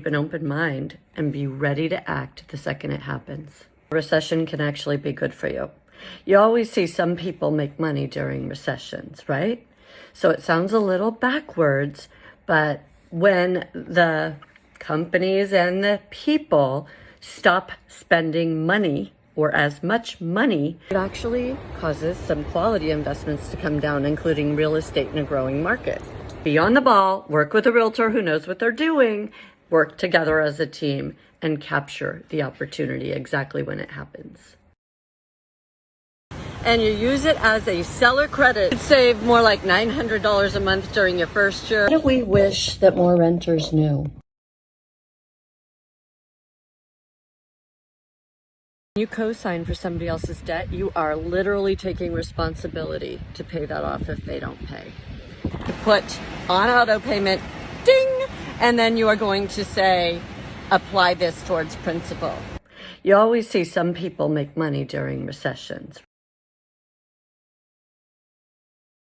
Keep an open mind and be ready to act the second it happens. A recession can actually be good for you. You always see some people make money during recessions, right? So it sounds a little backwards, but when the companies and the people stop spending money or as much money, it actually causes some quality investments to come down, including real estate in a growing market. Be on the ball, work with a realtor who knows what they're doing, work together as a team, and capture the opportunity exactly when it happens. And you use it as a seller credit. You'd save more like $900 a month during your first year. What do we wish that more renters knew? When you co-sign for somebody else's debt, you are literally taking responsibility to pay that off if they don't pay. You put on auto payment, ding, and then you are going to say, apply this towards principal. You always see some people make money during recessions.